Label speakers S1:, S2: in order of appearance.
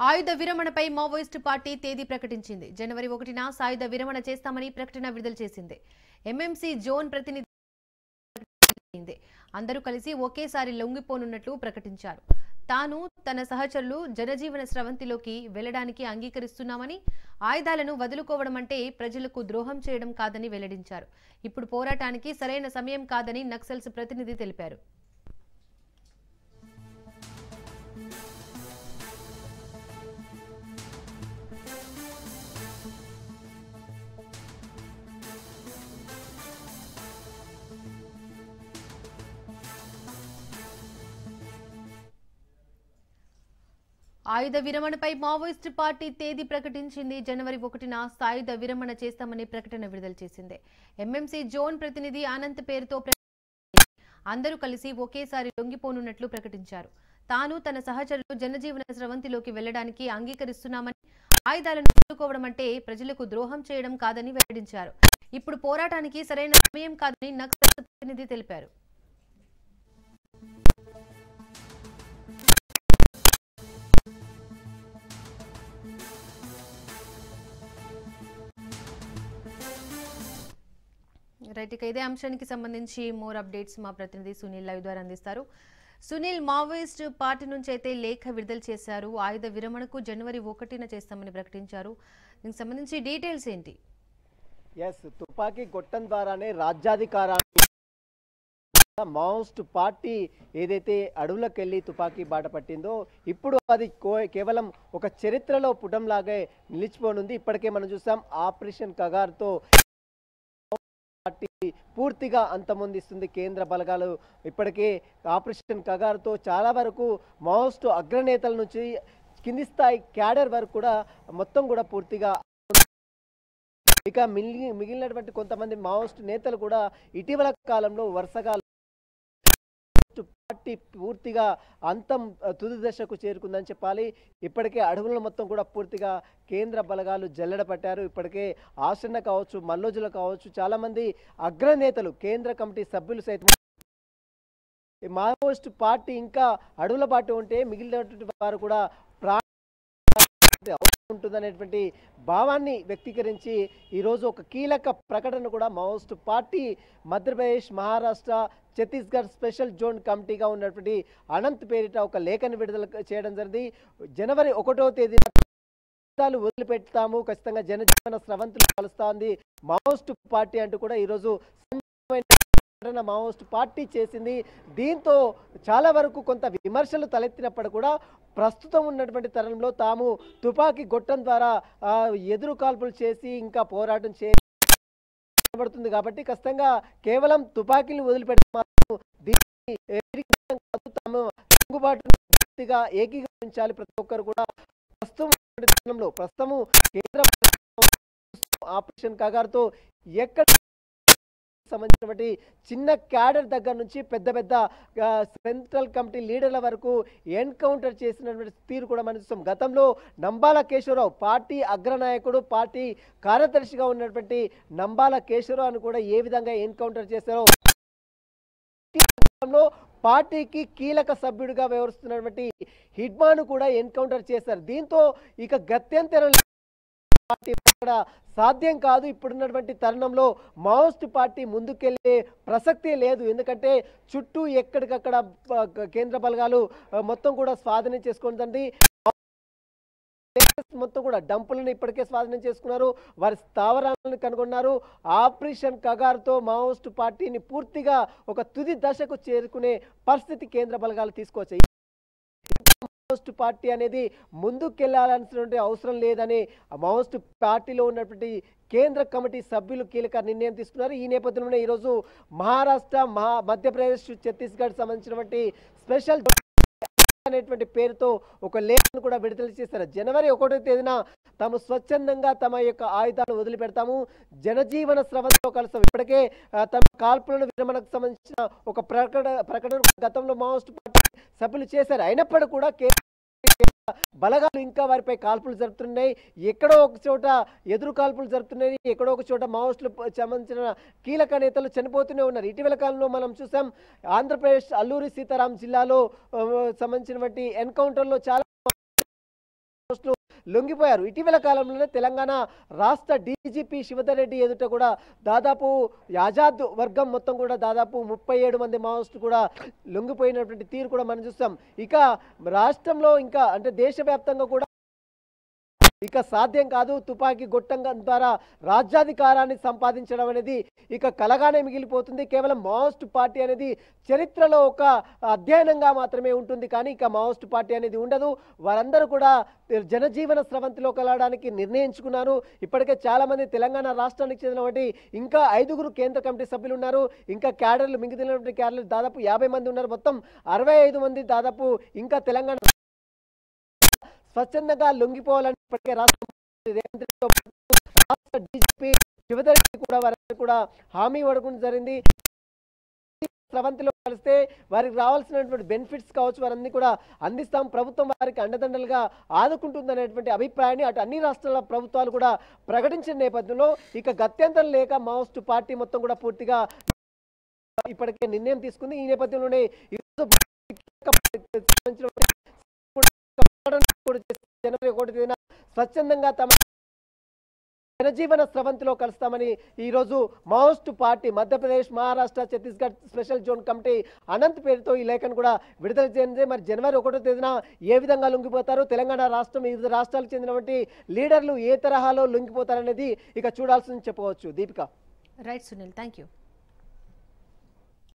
S1: ఆయుధ విరమణపై Maoist party తేదీ ప్రకటించింది. జనవరి 1న సాయుధ విరమణ చేస్తామని ప్రకటన విడుదల చేసింది. ఎంఎంసీ జోన్ ప్రతినిధి అందరూ కలిసి ఒకేసారి లొంగిపోనున్నట్లు ప్రకటించారు. తాను తన సహచరులు జనజీవన స్రవంతిలోకి వెళ్లడానికి అంగీకరిస్తున్నామని, ఆయుధాలను వదులుకోవడం అంటే ప్రజలకు ద్రోహం చేయడం కాదని వెల్లడించారు. ఇప్పుడు పోరాటానికి సరైన సమయం కాదని నక్సల్స్ ప్రతినిధి తెలిపారు. ఆయుధ విరమణపై మావోయిస్టు పార్టీ తేదీ ప్రకటించింది. జనవరి 1న సాయుధ విరమణ చేస్తామని ప్రకటన విడుదల చేసింది. ఎంఎంసీ జోన్ ప్రతినిధి అనంత్ పేరుతో అందరూ కలిసి ఒకేసారి లొంగిపోనున్నట్లు ప్రకటించారు. తాను తన సహచరులు జనజీవన స్రవంతిలోకి వెళ్లడానికి అంగీకరిస్తున్నామని, ఆయుధాలను వదులుకోవడం అంటే ప్రజలకు ద్రోహం చేయడం కాదని వెల్లడించారు. ఇప్పుడు పోరాటానికి సరైన సమయం కాదని నక్సల్ ప్రతినిధి తెలిపారు. రైట్, ఇక ఇదే అంశానికి సంబంధించి మోర్ అప్డేట్స్ మా ప్రతినిధి సునీల్ లైవ్ ద్వారా అందిస్తారు. సునీల్, మావోయిస్ట్ పార్టీ నుంచి అయితే లేఖ విడుదల చేశారు. ఆయుధ విరమణకు జనవరి 1న చేస్తామని ప్రకటించారు. దీనికి సంబంధించి డీటెయిల్స్ ఏంటి?
S2: తుపాకీ గొట్టం ద్వారానే రాజ్యాధికారాన్ని మావోయిస్ట్ పార్టీ ఏదైతే అడవులకు వెళ్ళి తుపాకీ బాట పట్టిందో ఇప్పుడు అది కేవలం ఒక చరిత్రలో పుటంలాగే నిలిచిపోనుంది. ఇప్పటికే మనం చూసాం ఆపరేషన్ కగార్తో పార్టీ పూర్తిగా అంతమొందిస్తుంది. కేంద్ర బలగాలు ఇప్పటికే ఆపరేషన్ కగార్తో చాలా వరకు మావోయిస్ట్ అగ్రనేతల నుంచి కింది స్థాయి క్యాడర్ వరకు కూడా మొత్తం కూడా పూర్తిగా, ఇక మిగిలినటువంటి కొంతమంది మావోయిస్ట్ నేతలు కూడా ఇటీవల కాలంలో వరుసగా పార్టీ పూర్తిగా అంతం తుది దశకు చేరుకుందని చెప్పాలి. ఇప్పటికే అడవులను మొత్తం కూడా పూర్తిగా కేంద్ర బలగాలు జల్లెడ పట్టారు. ఇప్పటికే ఆసన్న కావచ్చు, మల్లోజులు కావచ్చు, చాలా మంది అగ్రనేతలు, కేంద్ర కమిటీ సభ్యులు సైతం మావోయిస్ట్ పార్టీ ఇంకా అడవుల బాట ఉంటే మిగిలినటువంటి వారు కూడా ఉంటుందనేటువంటి భావాన్ని వ్యక్తీకరించి ఈరోజు ఒక కీలక ప్రకటన కూడా Maoist party Madhya Pradesh, Maharashtra, Chhattisgarh special zone కమిటీగా ఉన్నటువంటి అనంత్ పేరిట ఒక లేఖను విడుదల చేయడం జరిగింది. జనవరి 1వ తేదీన వదిలిపెడతాము, ఖచ్చితంగా జనజీవన స్రవంతులు కలుస్తోంది మావోయిస్ట్ పార్టీ అంటూ కూడా ఈరోజు మావోయిస్ట్ పార్టీ చేసింది. దీంతో చాలా వరకు కొంత విమర్శలు తలెత్తినప్పుడు కూడా ప్రస్తుతం ఉన్నటువంటి తరంలో తాము తుపాకీ గొట్టం ద్వారా ఎదురు కాల్పులు చేసి ఇంకా పోరాటం చేయబడుతుంది కాబట్టి ఖచ్చితంగా కేవలం తుపాకీని వదిలిపెట్టాము, తిరుగుబాటుగా ఏకీకరించాలి ప్రతి ఒక్కరు కూడా. ప్రస్తుతము కేంద్ర ఆపరేషన్ కగార్తో ఎక్కడ సంబంధించినటువంటి చిన్న క్యాడర్ దగ్గర నుంచి పెద్ద పెద్ద సెంట్రల్ కమిటీ లీడర్ల వరకు ఎన్కౌంటర్ చేసినటువంటి తీరు కూడా మనం చూస్తాం. గతంలో నంబాల కేశవరావు పార్టీ అగ్రనాయకుడు, పార్టీ కార్యదర్శిగా ఉన్నటువంటి నంబాల కేశవరావును కూడా ఏ విధంగా ఎన్కౌంటర్ చేశారో, పార్టీకి కీలక సభ్యుడిగా వ్యవహరిస్తున్నటువంటి హిడ్మాను కూడా ఎన్కౌంటర్ చేశారు. దీంతో ఇక గత్యంతరం పార్టీ సాధ్యం కాదు. ఇప్పుడున్నటువంటి తరుణంలో మావోయిస్ట్ పార్టీ ముందుకెళ్లే ప్రసక్తే లేదు. ఎందుకంటే చుట్టూ ఎక్కడికక్కడ కేంద్ర బలగాలు మొత్తం కూడా స్వాధీనం చేసుకుంటుంది. మొత్తం కూడా డంపులను ఇప్పటికే స్వాధీనం చేసుకున్నారు, వారి స్థావరాలను కనుగొన్నారు. ఆపరేషన్ కగార్తో మావోయిస్ట్ పార్టీని పూర్తిగా ఒక తుది దశకు చేరుకునే పరిస్థితి కేంద్ర బలగాలు తీసుకొచ్చాయి. మావోయిస్ట్ పార్టీ అనేది ముందుకెళ్లాల్సినటువంటి అవసరం లేదని మావోయిస్ట్ పార్టీలో ఉన్నటువంటి కేంద్ర కమిటీ సభ్యులు కీలక నిర్ణయం తీసుకున్నారు. ఈ నేపథ్యంలోనే ఈరోజు మహారాష్ట్ర, మధ్యప్రదేశ్, ఛత్తీస్గఢ్ సంబంధించినటువంటి స్పెషల్ అనేటువంటి పేరుతో ఒక లేఖను కూడా విడుదల చేశారు. జనవరి 1వ తేదీన తాము స్వచ్ఛందంగా తమ యొక్క ఆయుధాలను వదిలిపెడతాము, జనజీవన స్రవంతిలో కలుస్తాం. ఇప్పటికే తమ కాల్పులను విరమణకు సంబంధించిన ఒక ప్రకటన గతంలో మావోయిస్ట్ పార్టీ సభ్యులు చేశారు. అయినప్పటికీ కూడా బలగాలు ఇంకా వారిపై కాల్పులు జరుపుతున్నాయి. ఎక్కడో ఒక చోట ఎదురు కాల్పులు జరుపుతున్నాయి, ఎక్కడో ఒక చోట మావోయిస్టులు సంబంధించిన కీలక నేతలు చనిపోతూనే ఉన్నారు. ఇటీవల కాలంలో మనం చూసాం ఆంధ్రప్రదేశ్ అల్లూరి సీతారాం జిల్లాలో సంబంధించినటువంటి ఎన్కౌంటర్లో చాలా లొంగిపోయారు. ఇటీవల కాలంలోనే తెలంగాణ రాష్ట్ర డీజీపీ శివధర్ రెడ్డి ఎదుట కూడా దాదాపు ఆజాద్ వర్గం మొత్తం కూడా దాదాపు 37 మంది మావోయిస్టులు కూడా లొంగిపోయినటువంటి తీరు కూడా మనం చూస్తాం. ఇక రాష్ట్రంలో ఇంకా అంటే దేశవ్యాప్తంగా కూడా ఇక సాధ్యం కాదు, తుపాకీ గొట్టంగా ద్వారా రాజ్యాధికారాన్ని సంపాదించడం అనేది ఇక కలగానే మిగిలిపోతుంది. కేవలం మావోయిస్ట్ పార్టీ అనేది చరిత్రలో ఒక అధ్యయనంగా మాత్రమే ఉంటుంది, కానీ ఇక మావోయిస్ట్ పార్టీ అనేది ఉండదు. వారందరూ కూడా జనజీవన స్రవంతిలో కలవడానికి నిర్ణయించుకున్నారు. ఇప్పటికే చాలా మంది తెలంగాణ రాష్ట్రానికి చెందినటువంటి ఇంకా 5గురు కేంద్ర కమిటీ సభ్యులు ఉన్నారు. ఇంకా క్యాడర్లు మిగిలినటువంటి క్యాడర్లు దాదాపు 50 మంది ఉన్నారు. మొత్తం 65 మంది దాదాపు ఇంకా తెలంగాణ స్వచ్ఛందంగా లొంగిపోవాలని ఇప్పటికే రాష్ట్ర డీజీపీ శివధర్ రెడ్డి కూడా వారికి కూడా హామీ ఇవ్వడం జరిగింది. స్రవంతిలో కలిస్తే వారికి రావాల్సినటువంటి బెనిఫిట్స్ కావచ్చు వారన్నీ కూడా అందిస్తాం, ప్రభుత్వం వారికి అండదండలుగా ఆదుకుంటుందనేటువంటి అభిప్రాయాన్ని అటు అన్ని రాష్ట్రాల ప్రభుత్వాలు కూడా ప్రకటించిన నేపథ్యంలో ఇక గత్యంతరం లేక మావోయిస్టు పార్టీ మొత్తం కూడా పూర్తిగా ఇప్పటికే నిర్ణయం తీసుకుంది. ఈ నేపథ్యంలోనే జనవరి 1వ తేదీన స్వచ్ఛందంగా తమ జనజీవన స్రవంతిలో కలుస్తామని ఈరోజు Maoist party Madhya Pradesh, Maharashtra, Chhattisgarh special zone committee Anant పేరుతో ఈ లేఖను కూడా విడుదల చేయండి. మరి జనవరి 1వ తేదీన ఏ విధంగా లొంగిపోతారు, తెలంగాణ రాష్ట్రం వివిధ రాష్ట్రాలకు చెందినటువంటి లీడర్లు ఏ తరహాలో లొంగిపోతారనేది ఇక చూడాల్సింది చెప్పవచ్చు. Deepika.
S1: Right Sunil, thank you.